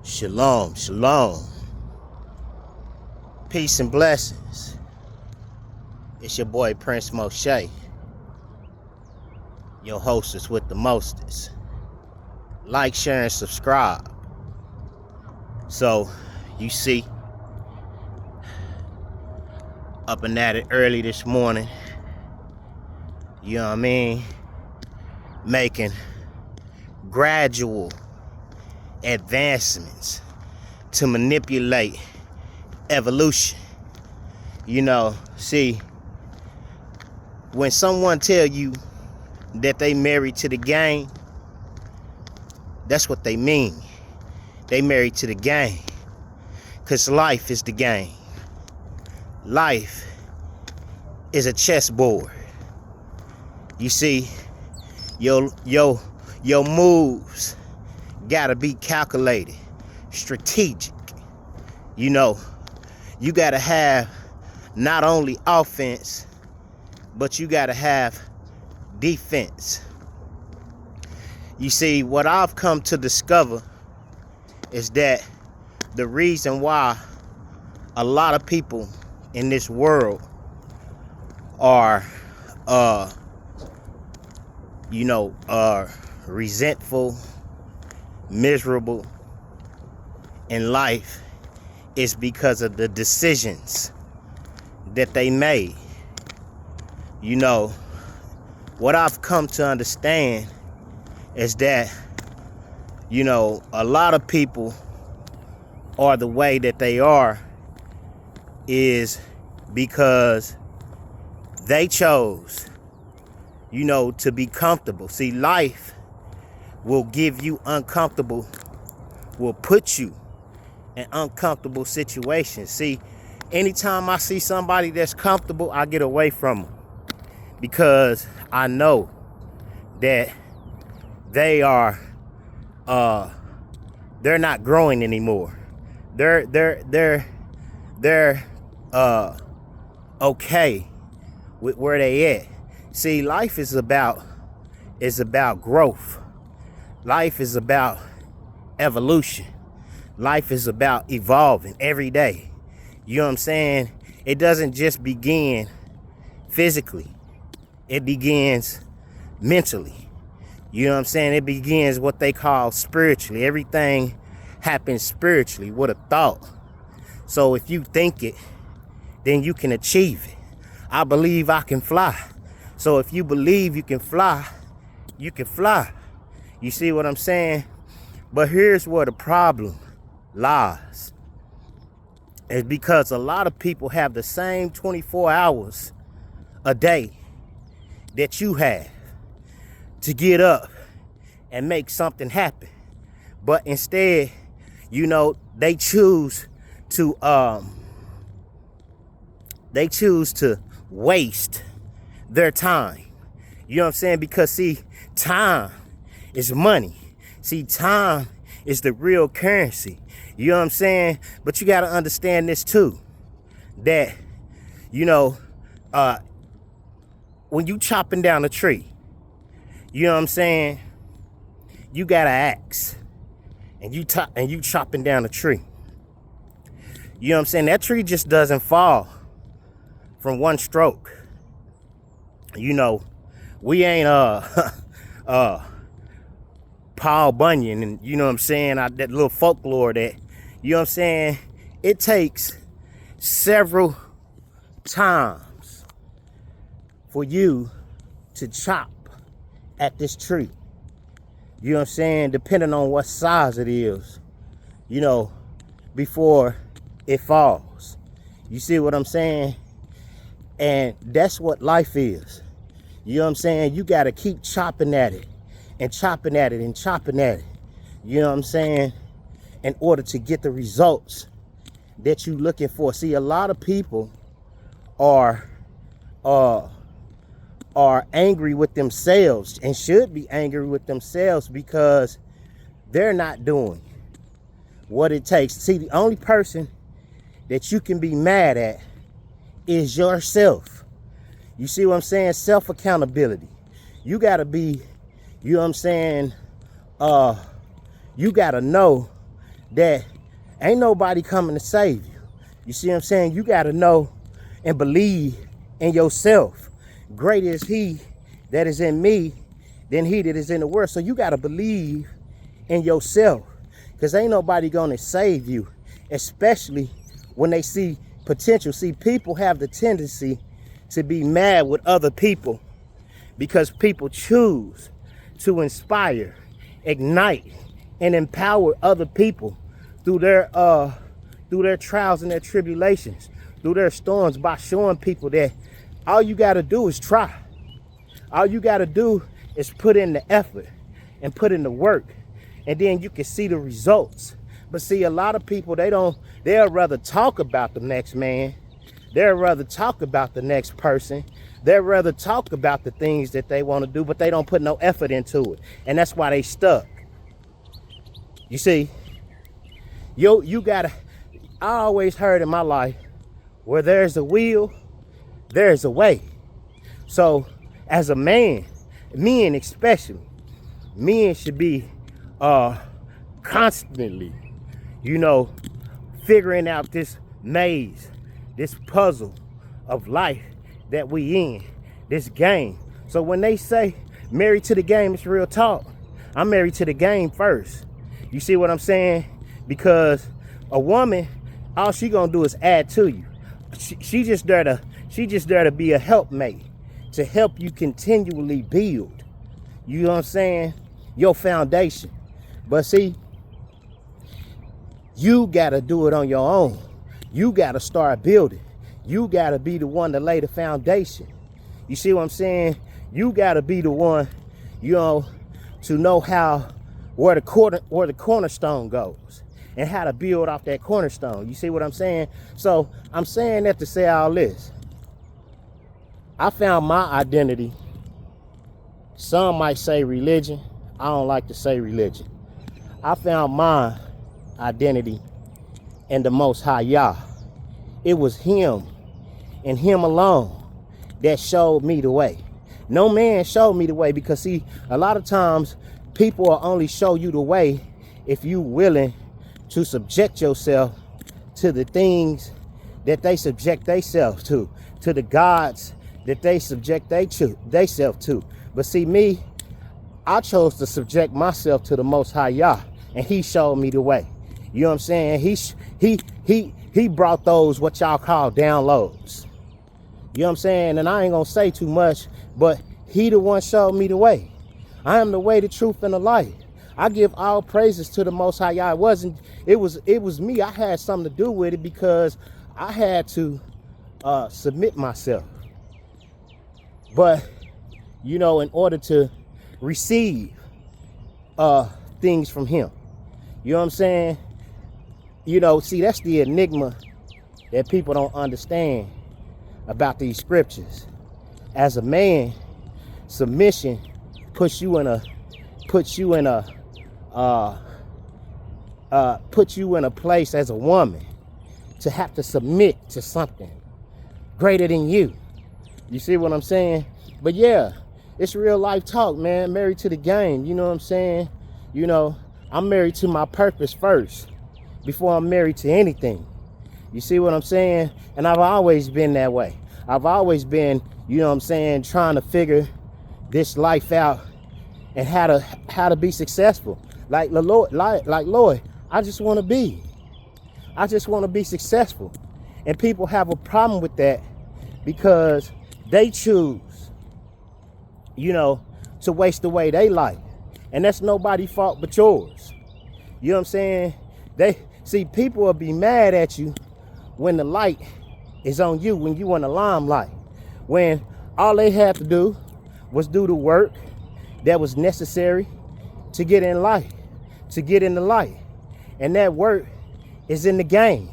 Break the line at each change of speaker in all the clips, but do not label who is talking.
Shalom, shalom. Peace and blessings. It's your boy Prince Moshe, your hostess with the mostest. Like, share, and subscribe. So, you see, up and at it early this morning, you know what I mean? Making gradual advancements to manipulate evolution. You know, see, when someone tell you that they married to the game, that's what they mean. They married to the game, because life is the game. Life is a chessboard. You see, your moves gotta be calculated, strategic. You know, you gotta have not only offense, but you gotta have defense. You see, what I've come to discover is that the reason why a lot of people in this world are resentful, miserable in life is because of the decisions that they made. You know, what I've come to understand is that, you know, a lot of people are the way that they are is because they chose, you know, to be comfortable. See, life will give you uncomfortable, will put you in uncomfortable situations. See, anytime I see somebody that's comfortable, I get away from them, because I know that they are they're not growing anymore. They're okay with where they at. See, life is about growth. Life is about evolution. Life is about evolving every day. You know what I'm saying? It doesn't just begin physically. It begins mentally. You know what I'm saying? It begins what they call spiritually. Everything happens spiritually with a thought. So if you think it, then you can achieve it. I believe I can fly. So if you believe you can fly, you can fly. You see what I'm saying? But here's where the problem lies. It's because a lot of people have the same 24 hours a day that you have to get up and make something happen. But instead, you know, they choose to waste their time. You know what I'm saying? Because see, time is money. See, time is the real currency. You know what I'm saying? But you got to understand this too, that, you know, when you chopping down a tree, you know what I'm saying, you got an axe and you chopping down a tree. You know what I'm saying? That tree just doesn't fall from one stroke. You know, we ain't Paul Bunyan, and you know what I'm saying, that little folklore that, you know what I'm saying, it takes several times for you to chop at this tree. You know what I'm saying, depending on what size it is, you know, before it falls. You see what I'm saying? And that's what life is. You know what I'm saying? You got to keep chopping at it and chopping at it and chopping at it. You know what I'm saying? In order to get the results that you're looking for. See, a lot of people are angry with themselves and should be angry with themselves because they're not doing what it takes. See, the only person that you can be mad at is yourself. You see what I'm saying? Self-accountability. You got to be, you know what I'm saying, you got to know that ain't nobody coming to save you. You see what I'm saying? You got to know and believe in yourself. Greater is he that is in me than he that is in the world. So you got to believe in yourself, because ain't nobody going to save you, especially when they see potential. See, people have the tendency to be mad with other people because people choose to inspire, ignite, and empower other people through their trials and their tribulations, through their storms, by showing people that all you got to do is try. All you got to do is put in the effort and put in the work, and then you can see the results. But see, a lot of people, they'll rather talk about the next man. They'll rather talk about the next person. They'll rather talk about the things that they want to do, but they don't put no effort into it. And that's why they stuck. You see, you gotta, I always heard in my life, where there's a will, there's a way. So as a man, men especially, men should be constantly, figuring out this maze, this puzzle of life that we in, this game. So when they say married to the game, it's real talk. I'm married to the game first. You see what I'm saying? Because a woman, all she gonna do is add to you. She just there to be a helpmate, to help you continually build. You know what I'm saying? Your foundation. But see, you gotta do it on your own. You gotta start building. You gotta be the one to lay the foundation. You see what I'm saying? You gotta be the one, to know where the cornerstone goes and how to build off that cornerstone. You see what I'm saying? So I'm saying that to say all this. I found my identity. Some might say religion. I don't like to say religion. I found my identity in the Most High Yah. It was him and him alone that showed me the way. No man showed me the way, because see, a lot of times people will only show you the way if you willing to subject yourself to the things that they subject themselves to the gods that they subject themselves to. But see, me, I chose to subject myself to the Most High Yah, and he showed me the way. You know what I'm saying? He brought those what y'all call downloads. You know what I'm saying? And I ain't gonna say too much, but he the one showed me the way. I am the way, the truth, and the light. I give all praises to the Most High Yah. It was me. I had something to do with it, because I had to submit myself. But, in order to receive things from him. You know what I'm saying? See, that's the enigma that people don't understand about these scriptures. As a man, submission puts you in a place as a woman to have to submit to something greater than you. You see what I'm saying? But yeah, it's real life talk, man. Married to the game. You know what I'm saying? I'm married to my purpose first before I'm married to anything. You see what I'm saying? And I've always been that way. I've always been, trying to figure this life out and how to be successful. Like Lord, I just want to be successful. And people have a problem with that, because they choose, to waste away their life. And that's nobody's fault but yours. You know what I'm saying? People will be mad at you when the light is on you, when you in the limelight. When all they had to do was do the work that was necessary to get in light, to get in the light. And that work is in the game.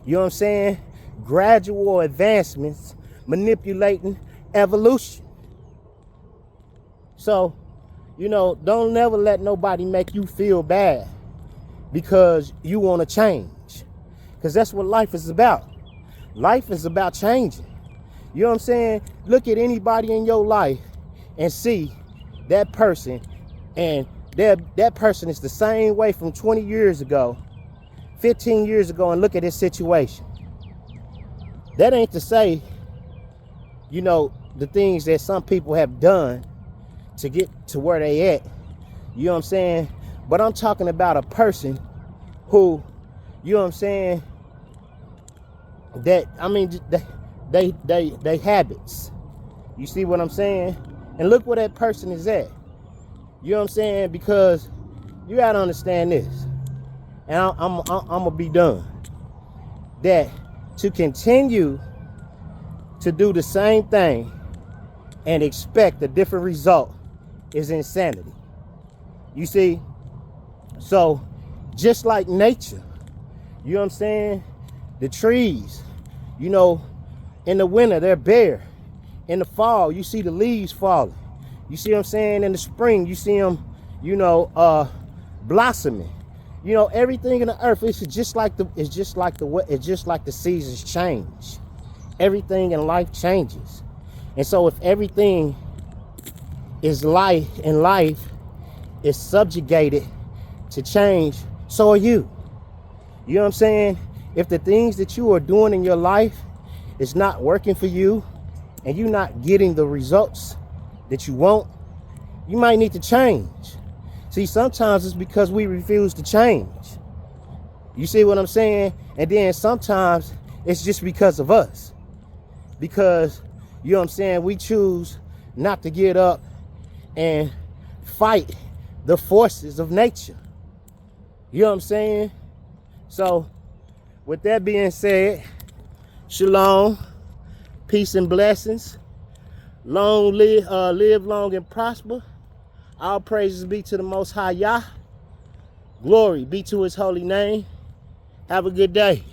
You know what I'm saying? Gradual advancements, manipulating evolution. So, don't never let nobody make you feel bad because you want to change. Because that's what life is about. Life is about changing. You know what I'm saying? Look at anybody in your life and see that person, and that person is the same way from 20 years ago 15 years ago and look at this situation. That ain't to say, you know, the things that some people have done to get to where they at. You know what I'm saying? But I'm talking about a person who, you know what I'm saying, that, I mean, they habits. You see what I'm saying? And look where that person is at. You know what I'm saying? Because you gotta understand this, and I'm gonna be done. That to continue to do the same thing and expect a different result is insanity. You see? So, just like nature, you know what I'm saying? The trees, you know, in the winter, they're bare. In the fall, you see the leaves falling. You see what I'm saying? In the spring, you see them, you know, blossoming. You know, everything in the earth, it's just like the seasons change. Everything in life changes. And so if everything is life and life is subjugated to change, so are you. You know what I'm saying? If the things that you are doing in your life is not working for you and you're not getting the results that you want, you might need to change. See, sometimes it's because we refuse to change. You see what I'm saying? And then sometimes it's just because of us. Because, you know what I'm saying, we choose not to get up and fight the forces of nature. You know what I'm saying? So, with that being said, shalom, peace and blessings. Live long and prosper. All praises be to the Most High Yah. Glory be to his holy name. Have a good day.